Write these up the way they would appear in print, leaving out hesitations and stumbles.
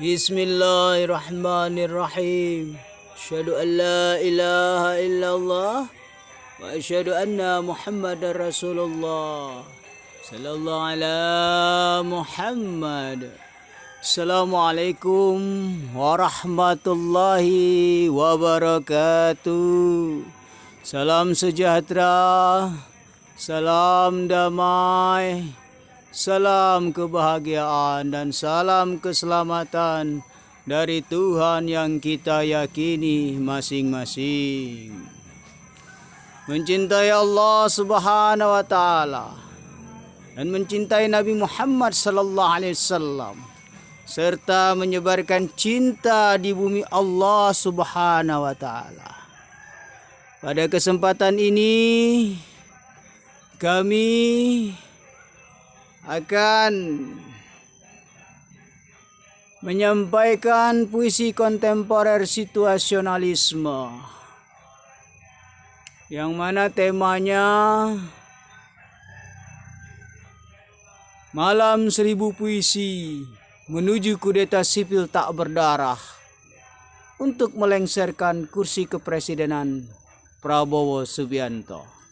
Bismillahirrahmanirrahim. Asyhadu an la ilaha illallah wa asyhadu anna Muhammadar Rasulullah. Sallallahu ala Muhammad. Assalamualaikum warahmatullahi wabarakatuh. Salam sejahtera, salam damai, salam kebahagiaan dan salam keselamatan dari Tuhan yang kita yakini masing-masing. Mencintai Allah Subhanahu wa taala dan mencintai Nabi Muhammad sallallahu alaihi wasallam serta menyebarkan cinta di bumi Allah Subhanahu wa taala. Pada kesempatan ini kami akan menyampaikan puisi kontemporer situasionalisme yang mana temanya Malam Seribu Puisi menuju kudeta sipil tak berdarah untuk melengsarkan kursi kepresidenan Prabowo Subianto.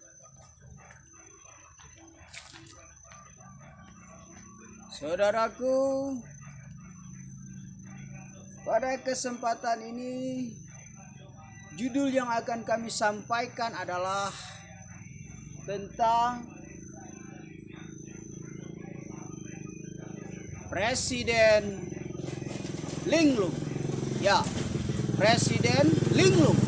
Saudaraku, pada kesempatan ini judul yang akan kami sampaikan adalah tentang Presiden Linglung. Ya, Presiden Linglung.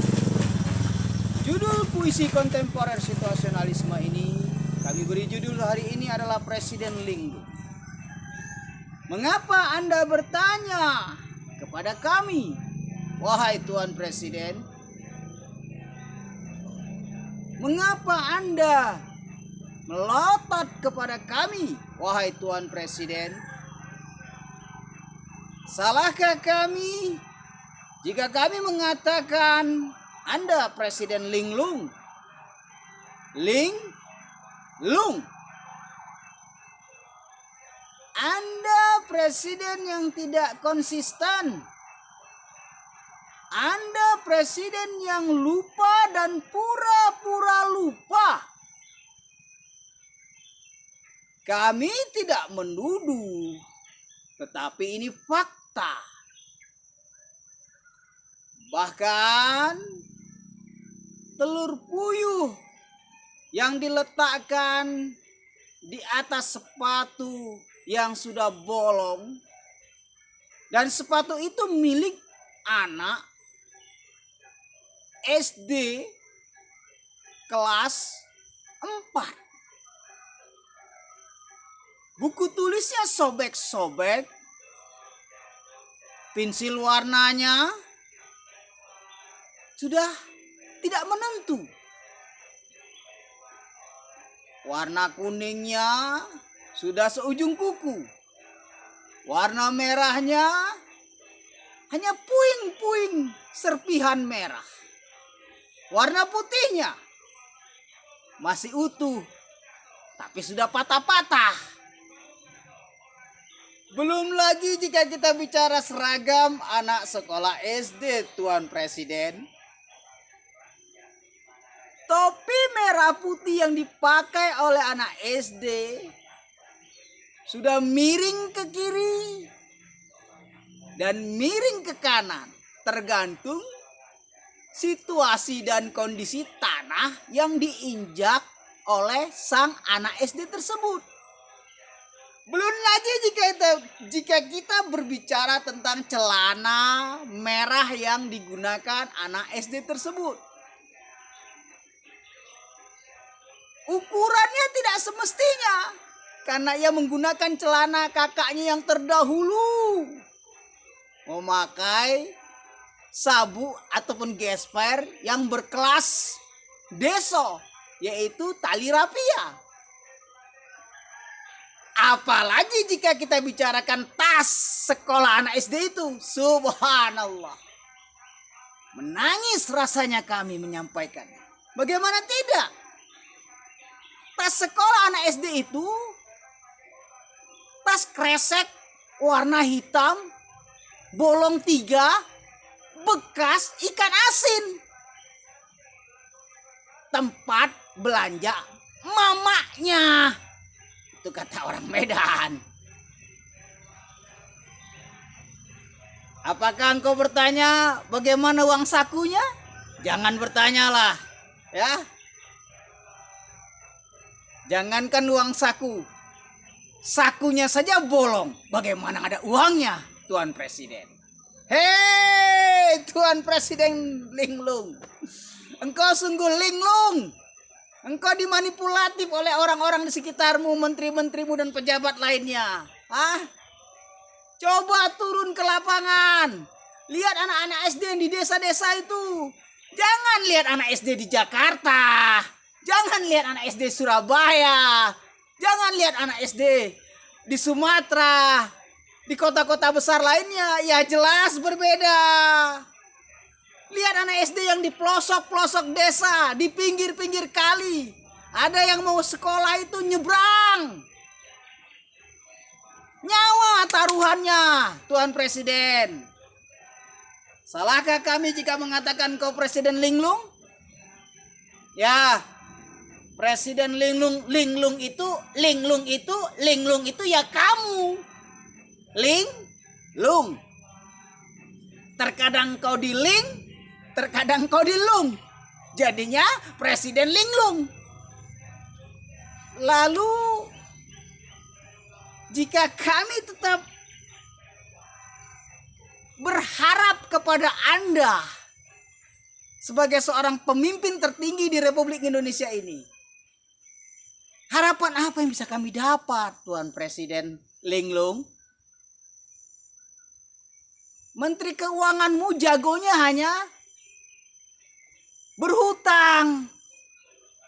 Judul puisi kontemporer situasionalisme ini kami beri judul hari ini adalah Presiden Linglung. Mengapa Anda bertanya kepada kami, wahai Tuan Presiden? Mengapa Anda melotot kepada kami, wahai Tuan Presiden? Salahkah kami jika kami mengatakan Anda Presiden Linglung? Linglung. Anda presiden yang tidak konsisten. Anda presiden yang lupa dan pura-pura lupa. Kami tidak menuduh, tetapi ini fakta. Bahkan telur puyuh yang diletakkan di atas sepatu yang sudah bolong, dan sepatu itu milik anak SD kelas 4. Buku tulisnya sobek-sobek, pensil warnanya sudah tidak menentu. Warna kuningnya sudah seujung kuku. Warna merahnya hanya puing-puing serpihan merah. Warna putihnya masih utuh, tapi sudah patah-patah. Belum lagi jika kita bicara seragam anak sekolah SD, Tuan Presiden. Topi merah putih yang dipakai oleh anak SD sudah miring ke kiri dan miring ke kanan, tergantung situasi dan kondisi tanah yang diinjak oleh sang anak SD tersebut. Belum lagi jika kita berbicara tentang celana merah yang digunakan anak SD tersebut. Ukurannya tidak semestinya, karena ia menggunakan celana kakaknya yang terdahulu memakai sabu ataupun gesper yang berkelas deso, yaitu tali rapia. Apalagi jika kita bicarakan tas sekolah anak SD itu, subhanallah. Menangis rasanya kami menyampaikannya. Bagaimana tidak? Tas sekolah anak SD itu tas kresek warna hitam bolong 3 bekas ikan asin. Tempat belanja mamanya. Itu kata orang Medan. Apakah engkau bertanya bagaimana uang sakunya? Jangan bertanyalah, ya. Jangankan uang saku, sakunya saja bolong. Bagaimana ada uangnya, Tuan Presiden? Hei, Tuan Presiden linglung. Engkau sungguh linglung. Engkau dimanipulatif oleh orang-orang di sekitarmu, menteri-menterimu dan pejabat lainnya. Coba turun ke lapangan. Lihat anak-anak SD yang di desa-desa itu. Jangan lihat anak SD di Jakarta. Jangan lihat anak SD Surabaya. Jangan lihat anak SD di Sumatera. Di kota-kota besar lainnya. Ya jelas berbeda. Lihat anak SD yang di pelosok-pelosok desa, di pinggir-pinggir kali. Ada yang mau sekolah itu nyebrang. Nyawa taruhannya, Tuan Presiden. Salahkah kami jika mengatakan kau Presiden linglung? Ya, Presiden linglung itu ya kamu. Linglung. Terkadang kau di ling, terkadang kau di lung. Jadinya Presiden linglung. Lalu jika kami tetap berharap kepada Anda sebagai seorang pemimpin tertinggi di Republik Indonesia ini, harapan apa yang bisa kami dapat, Tuan Presiden linglung? Menteri Keuanganmu jagonya hanya berhutang.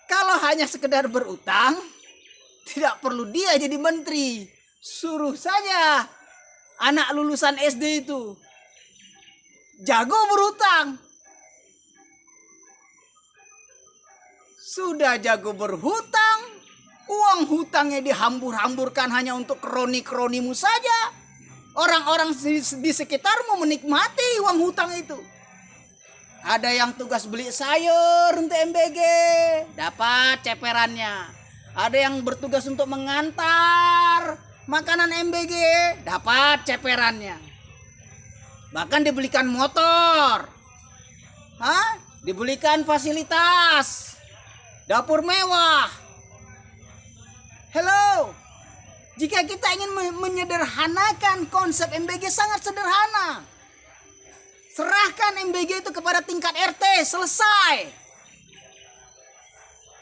Kalau hanya sekedar berutang, tidak perlu dia jadi menteri. Suruh saja anak lulusan SD itu jago berhutang. Sudah jago berhutang, uang hutangnya dihambur-hamburkan hanya untuk kroni-kronimu saja. Orang-orang di sekitarmu menikmati uang hutang itu. Ada yang tugas beli sayur untuk MBG, dapat ceperannya. Ada yang bertugas untuk mengantar makanan MBG, dapat ceperannya. Bahkan dibelikan motor, dibelikan fasilitas, dapur mewah. Hello, jika kita ingin menyederhanakan konsep MBG sangat sederhana. Serahkan MBG itu kepada tingkat RT, selesai.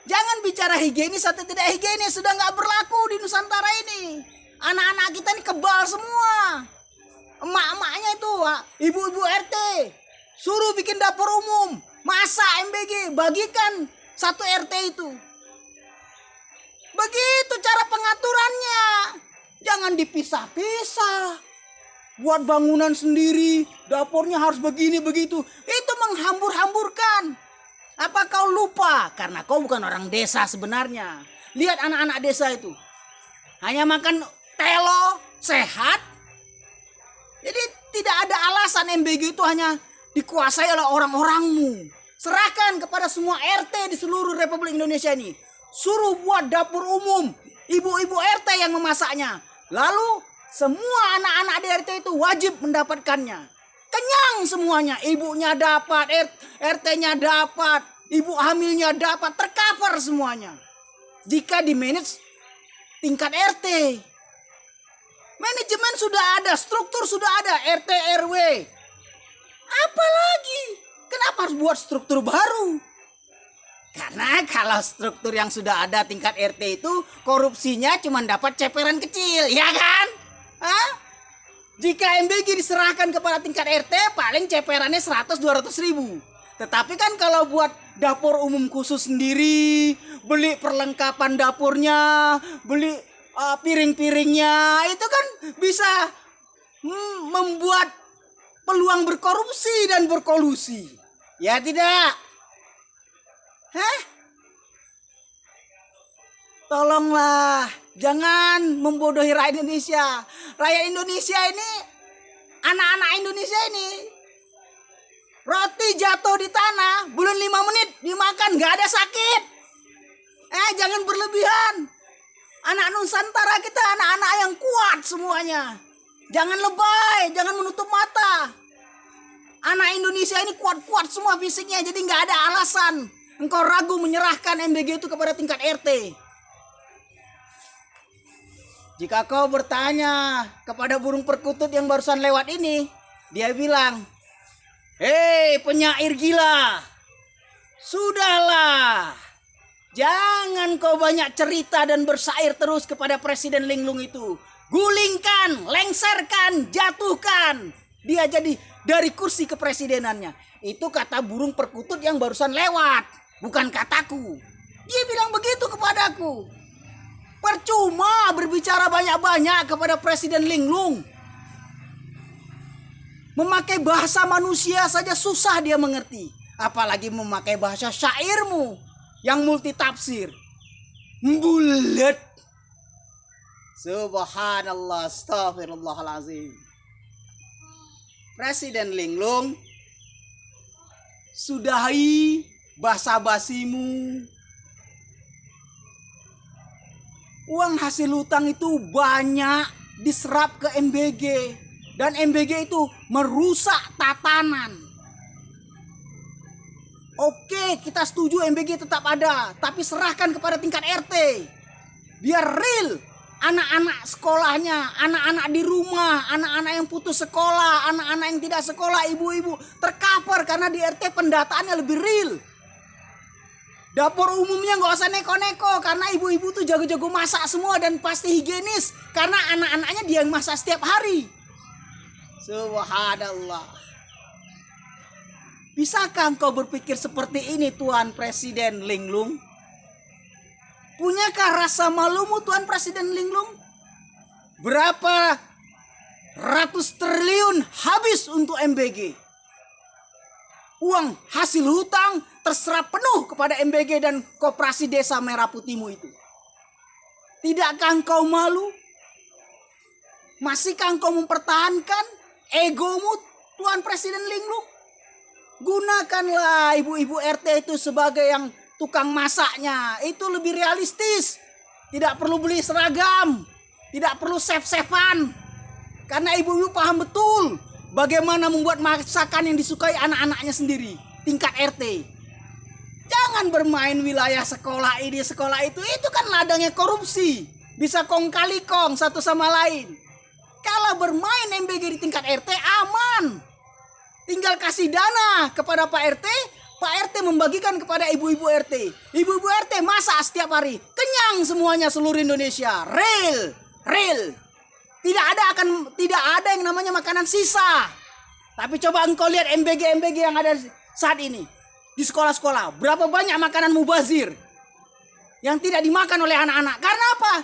Jangan bicara higienis atau tidak higienis, sudah nggak berlaku di Nusantara ini. Anak-anak kita ini kebal semua. Emak-emaknya itu, ibu-ibu RT, suruh bikin dapur umum, masak MBG, bagikan satu RT itu. Begitu cara pengaturannya. Jangan dipisah-pisah. Buat bangunan sendiri, dapurnya harus begini begitu. Itu menghambur-hamburkan. Apa kau lupa? Karena kau bukan orang desa sebenarnya. Lihat anak-anak desa itu. Hanya makan telo, sehat. Jadi tidak ada alasan MBG itu hanya dikuasai oleh orang-orangmu. Serahkan kepada semua RT di seluruh Republik Indonesia ini. Suruh buat dapur umum. Ibu-ibu RT yang memasaknya. Lalu semua anak-anak di RT itu wajib mendapatkannya. Kenyang semuanya. Ibunya dapat, RT-nya dapat, ibu hamilnya dapat, tercover semuanya. Jika di manage tingkat RT. Manajemen sudah ada, struktur sudah ada, RT, RW. Apalagi? Kenapa harus buat struktur baru? Karena kalau struktur yang sudah ada tingkat RT itu korupsinya cuma dapat ceperan kecil, ya kan? Jika MBG diserahkan kepada tingkat RT paling ceperannya 100-200 ribu. Tetapi kan kalau buat dapur umum khusus sendiri, beli perlengkapan dapurnya, beli piring-piringnya, itu kan bisa membuat peluang berkorupsi dan berkolusi. Ya tidak? Tolonglah, jangan membodohi rakyat Indonesia. Rakyat Indonesia ini anak-anak Indonesia ini roti jatuh di tanah, belum 5 menit dimakan, gak ada sakit. Jangan berlebihan. Anak Nusantara kita anak-anak yang kuat semuanya. Jangan lebay, jangan menutup mata. Anak Indonesia ini kuat-kuat semua fisiknya, jadi gak ada alasan engkau ragu menyerahkan MBG itu kepada tingkat RT. Jika kau bertanya kepada burung perkutut yang barusan lewat ini, dia bilang, "Hei penyair gila, sudahlah. Jangan kau banyak cerita dan bersair terus kepada Presiden Linglung itu. Gulingkan, lengserkan, jatuhkan. Dia jadi dari kursi kepresidenannya." Itu kata burung perkutut yang barusan lewat, bukan kataku. Dia bilang begitu kepadaku. Percuma berbicara banyak-banyak kepada Presiden Linglung. Memakai bahasa manusia saja susah dia mengerti. Apalagi memakai bahasa syairmu yang multi tafsir. Bulet. Subhanallah, astagfirullahalazim. Presiden Linglung, sudahi basa-basimu. Uang hasil hutang itu banyak diserap ke MBG. Dan MBG itu merusak tatanan. Oke, kita setuju MBG tetap ada, tapi serahkan kepada tingkat RT. Biar real anak-anak sekolahnya, anak-anak di rumah, anak-anak yang putus sekolah, anak-anak yang tidak sekolah, ibu-ibu tercover karena di RT pendataannya lebih real. Dapur umumnya nggak usah neko-neko karena ibu-ibu tuh jago-jago masak semua dan pasti higienis karena anak-anaknya dia yang masak setiap hari. Subhanallah. Bisakah engkau berpikir seperti ini Tuan Presiden Linglung? Punyakah rasa malumu Tuan Presiden Linglung? Berapa ratus triliun habis untuk MBG? Uang hasil hutang terserap penuh kepada MBG dan Koperasi Desa Merah Putihmu itu. Tidakkah engkau malu? Masihkah engkau mempertahankan egomu Tuan Presiden Linglung? Gunakanlah ibu-ibu RT itu sebagai yang tukang masaknya. Itu lebih realistis. Tidak perlu beli seragam. Tidak perlu sef-sefan. Karena ibu-ibu paham betul bagaimana membuat masakan yang disukai anak-anaknya sendiri. Tingkat RT. Jangan bermain wilayah sekolah ini, sekolah itu. Itu kan ladangnya korupsi. Bisa kong kali kong satu sama lain. Kalau bermain MBG di tingkat RT aman. Tinggal kasih dana kepada Pak RT. Pak RT membagikan kepada ibu-ibu RT. Ibu-ibu RT masak setiap hari. Kenyang semuanya seluruh Indonesia. Real. Tidak ada yang namanya makanan sisa. Tapi coba engkau lihat MBG yang ada saat ini. Di sekolah-sekolah. Berapa banyak makanan mubazir. Yang tidak dimakan oleh anak-anak. Karena apa?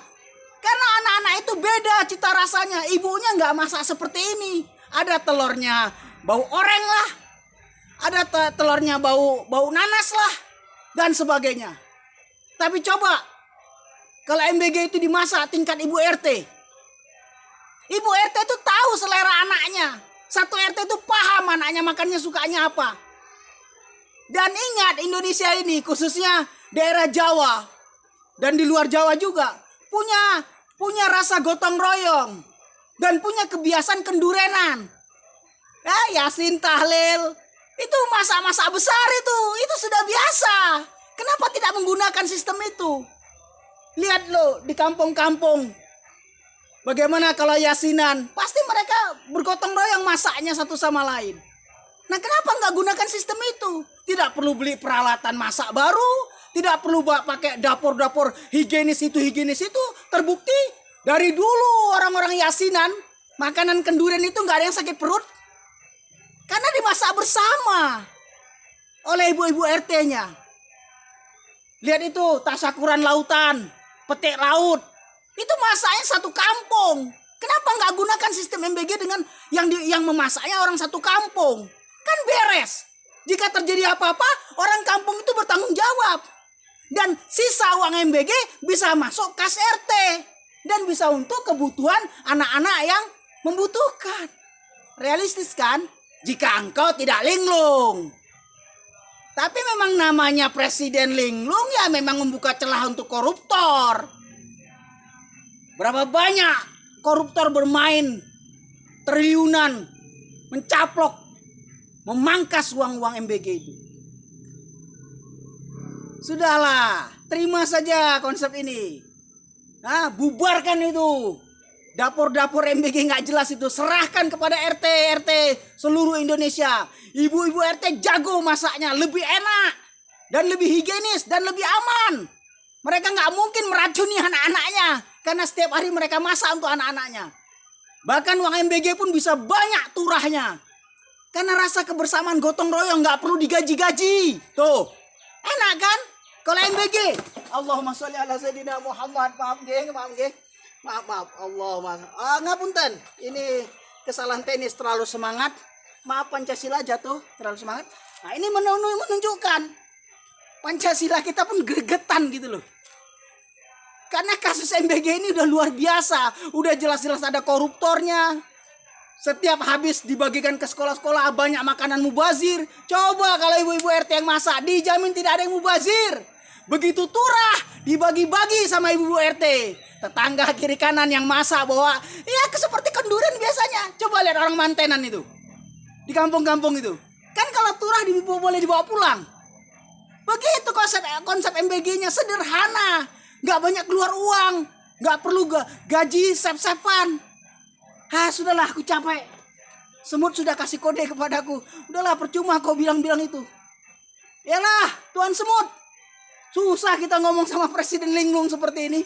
Karena anak-anak itu beda cita rasanya. Ibunya nggak masak seperti ini. Ada telurnya bau oreng lah. Ada telurnya bau nanas lah. Dan sebagainya. Tapi coba. Kalau MBG itu dimasak tingkat ibu RT. Ibu RT itu tahu selera anaknya. Satu RT itu paham anaknya makannya sukanya apa. Dan ingat Indonesia ini khususnya daerah Jawa. Dan di luar Jawa juga. Punya rasa gotong royong. Dan punya kebiasaan kendurenan. Yasin tahlil. Itu masa-masa besar itu. Itu sudah biasa. Kenapa tidak menggunakan sistem itu? Lihat lo di kampung-kampung. Bagaimana kalau yasinan? Pasti mereka bergotong royong masaknya satu sama lain. Nah kenapa nggak gunakan sistem itu? Tidak perlu beli peralatan masak baru. Tidak perlu pakai dapur-dapur higienis itu. Terbukti dari dulu orang-orang yasinan. Makanan kenduren itu nggak ada yang sakit perut. Karena dimasak bersama. Oleh ibu-ibu RT-nya. Lihat itu tasyakuran lautan. Petik laut. Itu masaknya satu kampung. Kenapa nggak gunakan sistem MBG dengan yang memasaknya orang satu kampung? Kan beres. Jika terjadi apa-apa, orang kampung itu bertanggung jawab. Dan sisa uang MBG bisa masuk kas RT. Dan bisa untuk kebutuhan anak-anak yang membutuhkan. Realistis kan? Jika engkau tidak linglung. Tapi memang namanya presiden linglung ya memang membuka celah untuk koruptor. Berapa banyak koruptor bermain triliunan, mencaplok, memangkas uang-uang MBG itu. Sudahlah, terima saja konsep ini. Nah, bubarkan itu. Dapur-dapur MBG nggak jelas itu. Serahkan kepada RT seluruh Indonesia. Ibu-ibu RT jago masaknya. Lebih enak. Dan lebih higienis. Dan lebih aman. Mereka nggak mungkin meracuni anak-anaknya. Karena setiap hari mereka masak untuk anak-anaknya. Bahkan uang MBG pun bisa banyak turahnya. Karena rasa kebersamaan gotong royong nggak perlu digaji-gaji. Tuh. Enak kan? Kalau MBG. Allahumma sholli ala sayyidina Muhammad. Maaf nggih. Maaf. Allah ngapunten. Ini kesalahan teknis terlalu semangat. Maaf, Pancasila jatuh terlalu semangat. Nah, ini menunjukkan Pancasila kita pun gregetan gitu loh. Karena kasus MBG ini udah luar biasa. Udah jelas-jelas ada koruptornya. Setiap habis dibagikan ke sekolah-sekolah banyak makanan mubazir. Coba kalau ibu-ibu RT yang masak, dijamin tidak ada yang mubazir. Begitu turah, dibagi-bagi sama ibu-ibu RT. Tetangga kiri kanan yang masak bawa, ya seperti kenduren biasanya. Coba lihat orang mantenan itu. Di kampung-kampung itu. Kan kalau turah boleh dibawa pulang. Begitu konsep MBG-nya sederhana. Nggak banyak keluar uang. Nggak perlu gaji sep-sepan. Sudahlah, aku capek. Semut sudah kasih kode kepadaku. Udahlah, percuma kau bilang-bilang itu. Yalah, Tuan Semut. Susah kita ngomong sama Presiden linglung seperti ini.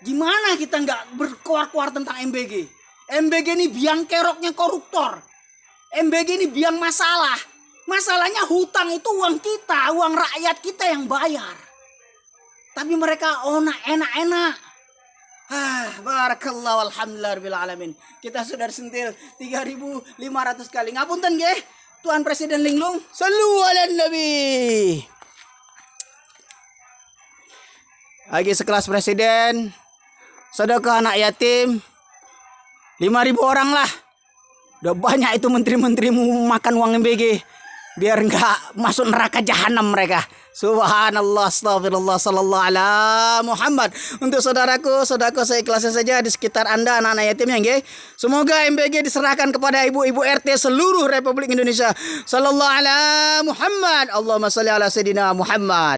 Gimana kita nggak berkuar-kuar tentang MBG? MBG ini biang keroknya koruptor. MBG ini biang masalah. Masalahnya hutang itu uang kita, uang rakyat kita yang bayar. Tapi mereka enak-enak. Barakallahu alhamdulillah rabbil alamin. Kita sudah sentil 3.500 kali. Ngapunten nggih, Tuan Presiden linglung. Sallu ala nabi. Lagi sekelas presiden, sedekah anak yatim 5.000 orang lah. Udah banyak itu menteri-menterimu makan uang MBG. Biar nggak masuk neraka jahanam mereka. Subhanallah, astagfirullah, sallallahu ala Muhammad. Untuk saudaraku saya ikhlaskan saja di sekitar Anda anak-anak yatim yang nggih. Semoga MBG diserahkan kepada ibu-ibu RT seluruh Republik Indonesia. Sallallahu ala Muhammad. Allahumma sholli ala sayyidina Muhammad.